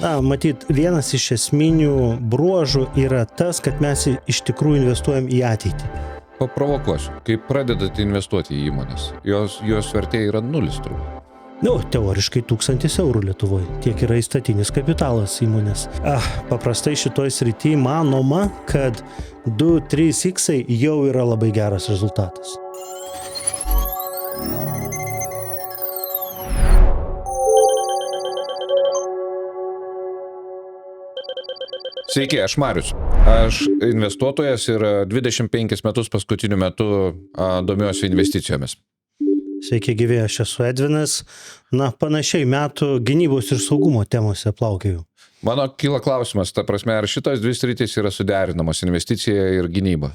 Matyt, vienas iš esminių bruožų yra tas, kad mes iš tikrųjų investuojam į ateitį. Paprovokuosiu. Kai pradedate investuoti į įmonės, jos vertė yra nulis turbūt. Teoriškai 1000 eurų Lietuvoje. Tiek yra įstatinis kapitalas įmonės. Paprastai šitoj srity manoma, kad 2-3x jau yra labai geras rezultatas. Sveiki, aš Marius. Aš investuotojas ir 25 metus paskutiniu metu domiuosi investicijomis. Sveiki gyvi, aš esu Edvinas. Panašiai metų gynybos ir saugumo temose plaukioju. Mano kyla klausimas, ta prasme, ar šitos dvi sritys yra suderinamos, investicija ir gynyba?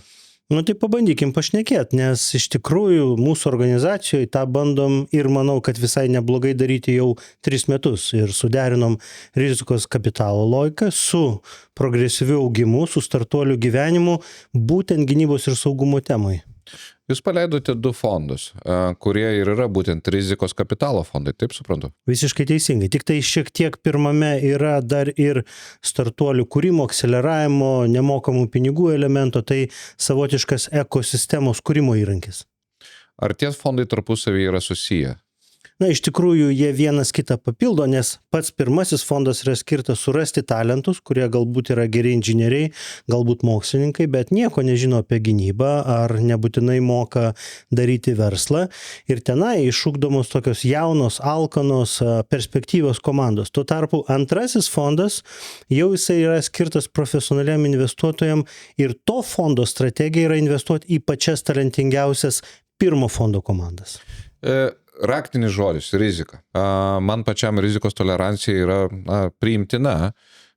Tai pabandykim pašnekėti, nes iš tikrųjų mūsų organizacijoje tą bandom ir manau, kad visai neblogai daryti jau 3 metus. Ir suderinom rizikos kapitalo logiką su progresyviu augimu, su startuolių gyvenimu, būtent gynybos ir saugumo temai. Jūs paleidote 2 fondus, kurie ir yra būtent rizikos kapitalo fondai, taip suprantu? Visiškai teisingai. Tik tai šiek tiek pirmame yra dar ir startuolių kūrimo, akceleravimo, nemokamų pinigų elemento, tai savotiškas ekosistemos kūrimo įrankis. Ar tie fondai tarpusavy yra susiję? Iš tikrųjų, jie vienas kitą papildo, nes pats pirmasis fondas yra skirtas surasti talentus, kurie galbūt yra geri inžinieriai, galbūt mokslininkai, bet nieko nežino apie gynybą ar nebūtinai moka daryti verslą. Ir tenai išugdomos tokios jaunos, alkanos, perspektyvios komandos. Tuo tarpu antrasis fondas jau jisai yra skirtas profesionaliam investuotojam ir to fondo strategija yra investuoti į pačias talentingiausias pirmo fondo komandas. Raktinis žodis – rizika. Man pačiam rizikos tolerancija yra priimtina,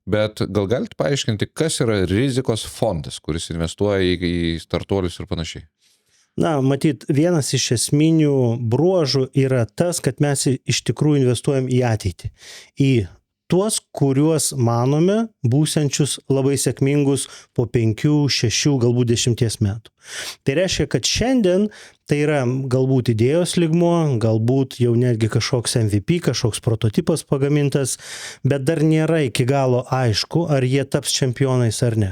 bet gal galite paaiškinti, kas yra rizikos fondas, kuris investuoja į startuolius ir panašiai? Matyt, vienas iš esminių bruožų yra tas, kad mes iš tikrųjų investuojam į ateitį. Į tuos, kuriuos manome būsiančius labai sėkmingus po 5, 6, galbūt 10 metų. Tai reiškia, kad šiandien tai yra galbūt idėjos lygmuo, galbūt jau netgi kažkoks MVP, kažkoks prototipas pagamintas, bet dar nėra iki galo aišku, ar jie taps čempionais ar ne.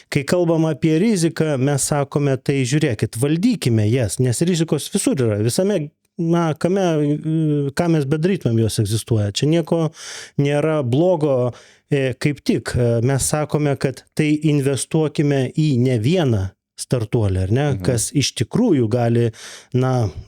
Kai kalbam apie riziką, mes sakome, tai žiūrėkit, valdykime jas, nes rizikos visur yra, visame ką mes bedarytumėm, jos egzistuoja. Čia nieko nėra blogo, kaip tik mes sakome, kad tai investuokime į ne vieną startuolį, ar ne, kas iš tikrųjų gali,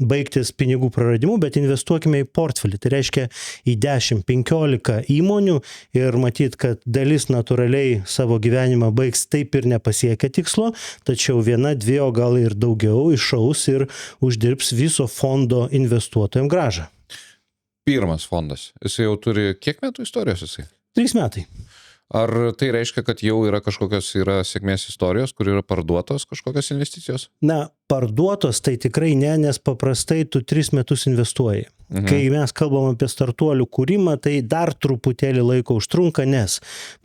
baigtis pinigų praradimu, bet investuokime į portfelį. Tai reiškia į 10-15 įmonių ir matyt, kad dalis natūraliai savo gyvenimą baigs taip ir nepasiekia tikslo, tačiau 1, 2, o gal ir daugiau išaus ir uždirbs viso fondo investuotojams grąžą. Pirmas fondas. Jisai jau turi kiek metų istorijos jisai? 3 metai. Ar tai reiškia, kad jau yra kažkokios sėkmės istorijos, kur yra parduotos kažkokios investicijos? Parduotos tai tikrai ne, nes paprastai tu 3 metus investuoji. Kai mes kalbam apie startuolių kūrimą, tai dar truputėlį laiko užtrunka, nes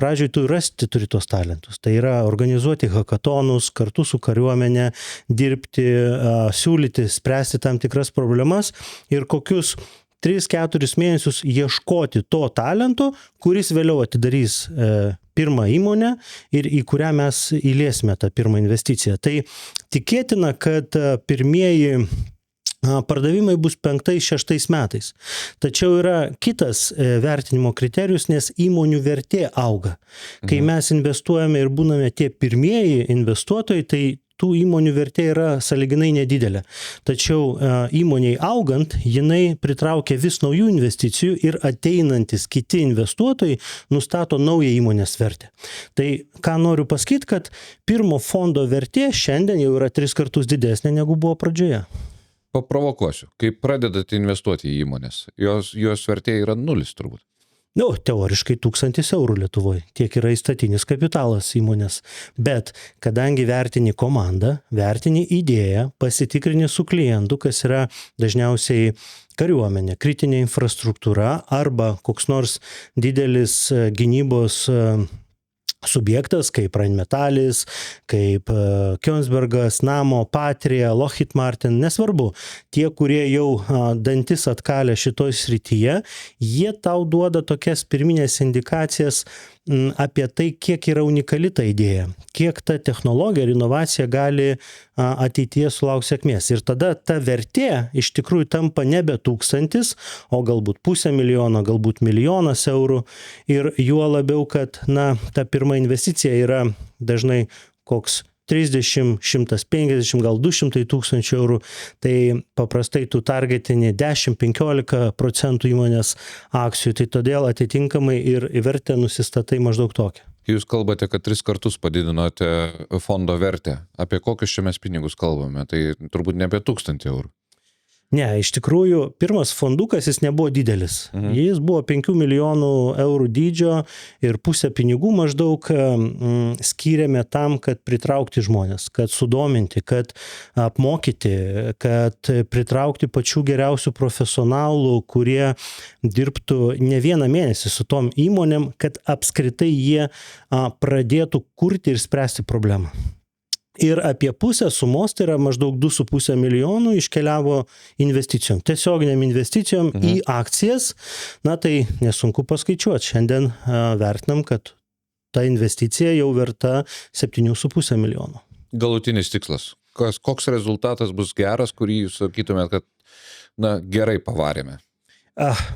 pradžioj tu rasti turi tos talentus. Tai yra organizuoti hakatonus, kartu su kariuomenė, dirbti, siūlyti, spręsti tam tikras problemas ir kokius 3-4 mėnesius ieškoti to talento, kuris vėliau atidarys pirmą įmonę ir į kurią mes įliesime tą pirmą investiciją. Tai tikėtina, kad pirmieji pardavimai bus 5-6 metais. Tačiau yra kitas vertinimo kriterijus, nes įmonių vertė auga. Kai mes investuojame ir būname tie pirmieji investuotojai, tai tų įmonių vertė yra sąlyginai nedidelė. Tačiau įmoniai augant, jinai pritraukia vis naujų investicijų ir ateinantis kiti investuotojai nustato naują įmonės vertę. Tai ką noriu pasakyti, kad pirmo fondo vertė šiandien jau yra 3 kartus didesnė negu buvo pradžioje. Paprovokuosiu. Kai pradedate investuoti į įmonės, jos vertė yra nulis turbūt. Teoriškai 1000 eurų Lietuvoje. Tiek yra įstatinis kapitalas įmonės. Bet kadangi vertini komandą, vertini idėją, pasitikrini su klientu, kas yra dažniausiai kariuomenė, kritinė infrastruktūra arba koks nors didelis gynybos subjektas, kaip Rheinmetallis, kaip Kongsbergas, Namo, Patria, Lockheed Martin, nesvarbu, tie, kurie jau dantis atkalė šitoj srityje, jie tau duoda tokias pirminės indikacijas apie tai, kiek yra unikali ta idėja, kiek ta technologija ir inovacija gali ateityje sulaukti sėkmės. Ir tada ta vertė iš tikrųjų tampa nebe 1000, o galbūt 500 000, galbūt 1 000 000 eurų. Ir juo labiau, kad ta pirma investicija yra dažnai koks 30, 150, gal 200 tūkstančių eurų, tai paprastai tu targetini 10-15% įmonės akcijų, tai todėl atitinkamai ir vertę nusistatai maždaug tokią. Jūs kalbate, kad 3 kartus padidinote fondo vertę. Apie kokius čia mes pinigus kalbame? Tai turbūt ne apie 1000 eurų. Ne, iš tikrųjų, pirmas fondukas jis nebuvo didelis. Jis buvo 5 milijonų eurų dydžio ir pusę pinigų maždaug skyrėme tam, kad pritraukti žmonės, kad sudominti, kad apmokyti, kad pritraukti pačių geriausių profesionalų, kurie dirbtų ne vieną mėnesį su tom įmonėm, kad apskritai jie pradėtų kurti ir spręsti problemą. Ir apie pusę sumos, tai yra maždaug 2,5 milijonų, iškeliavo investicijom, tiesioginiam investicijom į akcijas. Na tai nesunku paskaičiuoti. Šiandien vertinam, kad ta investicija jau verta 7,5 milijonų. Galutinis tikslas. Koks rezultatas bus geras, kurį jūs sakytumėt, kad gerai pavarėme?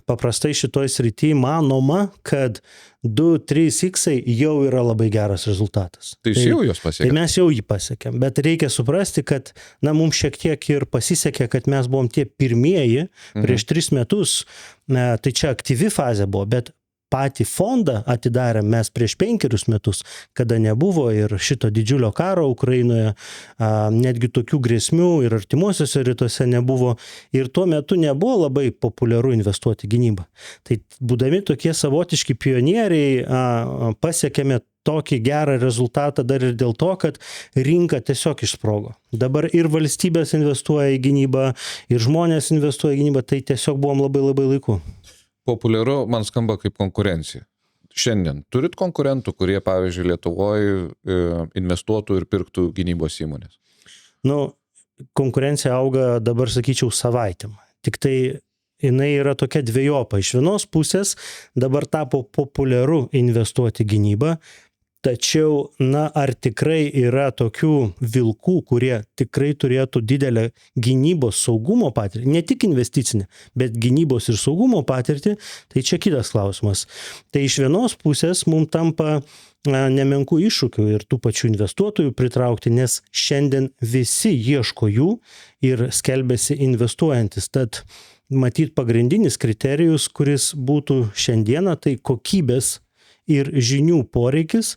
Paprastai šitoj srity manoma, kad 2-3x jau yra labai geras rezultatas. Tai jūs jau jos pasiekėm? Tai mes jau jį pasiekėm, bet reikia suprasti, kad mums šiek tiek ir pasisekė, kad mes buvom tie pirmieji prieš 3 metus, tai čia aktyvi fazė buvo, bet patį fondą atidarėm mes prieš 5 metus, kada nebuvo ir šito didžiulio karo Ukrainoje, netgi tokių grėsmių ir artimuosiuose rytuose nebuvo ir tuo metu nebuvo labai populiaru investuoti gynybą. Tai būdami tokie savotiški pionieriai pasiekėme tokį gerą rezultatą dar ir dėl to, kad rinka tiesiog išsprogo. Dabar ir valstybės investuoja į gynybą, ir žmonės investuoja į gynybą, tai tiesiog buvom labai labai laiku. Populiaru man skamba kaip konkurencija. Šiandien turit konkurentų, kurie, pavyzdžiui, Lietuvoje investuotų ir pirktų gynybos įmonės? Konkurencija auga dabar, sakyčiau, savaitėm. Tik tai jinai yra tokia dvejopa. Iš vienos pusės dabar tapo populiaru investuoti gynybą, tačiau, ar tikrai yra tokių vilkų, kurie tikrai turėtų didelę gynybos saugumo patirtį, ne tik investicinę, bet gynybos ir saugumo patirtį, tai čia kitas klausimas. Tai iš vienos pusės mums tampa nemenkų iššūkių ir tų pačių investuotojų pritraukti, nes šiandien visi ieško jų ir skelbiasi investuojantis. Tad matyt pagrindinis kriterijus, kuris būtų šiandieną, tai kokybės ir žinių poreikis,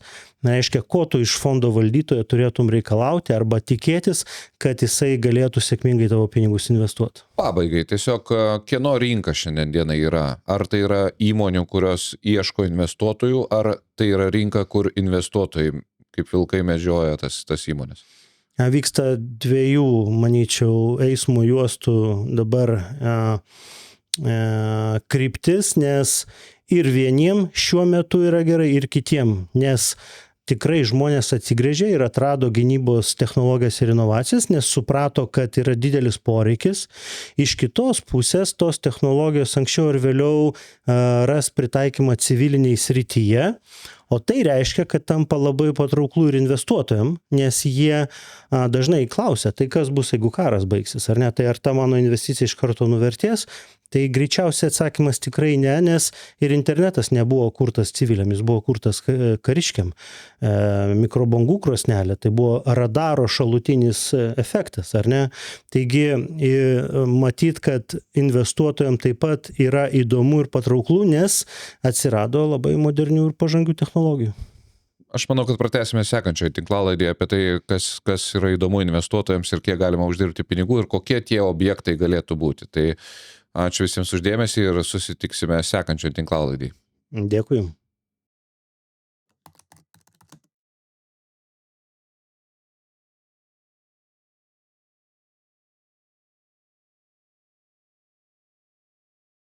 reiškia, ko tu iš fondo valdytojo turėtum reikalauti arba tikėtis, kad jisai galėtų sėkmingai tavo pinigus investuoti. Pabaigai, tiesiog kieno rinka šiandien dienai yra? Ar tai yra įmonių, kurios ieško investuotojų, ar tai yra rinka, kur investuotojai kaip vilkai medžioja tas įmonės? Vyksta 2, manyčiau, eismo juostų dabar kryptis, nes ir vieniem šiuo metu yra gerai, ir kitiem, nes tikrai žmonės atsigręžė ir atrado gynybos technologijas ir inovacijas, nes suprato, kad yra didelis poreikis. Iš kitos pusės tos technologijos anksčiau ir vėliau ras pritaikymą civiliniai srityje, o tai reiškia, kad tampa labai patrauklų ir investuotojams, nes jie dažnai klausia, tai kas bus, jeigu karas baigsis, ar ne, tai ar ta mano investicija iš karto nuvertės. Tai greičiausiai atsakymas tikrai ne, nes ir internetas nebuvo kurtas civiliam, jis buvo kurtas kariškiam. Mikrobangų krosnelė, tai buvo radaro šalutinis efektas, ar ne? Taigi, matyt, kad investuotojams taip pat yra įdomu ir patrauklų, nes atsirado labai modernių ir pažangių technologijų. Aš manau, kad pratęsime sekančią tinklalaidį apie tai, kas yra įdomu investuotojams ir kiek galima uždirbti pinigų ir kokie tie objektai galėtų būti. Tai ačiū visiems uždėmesį ir susitiksime sekančią tinklalaidį. Dėkui.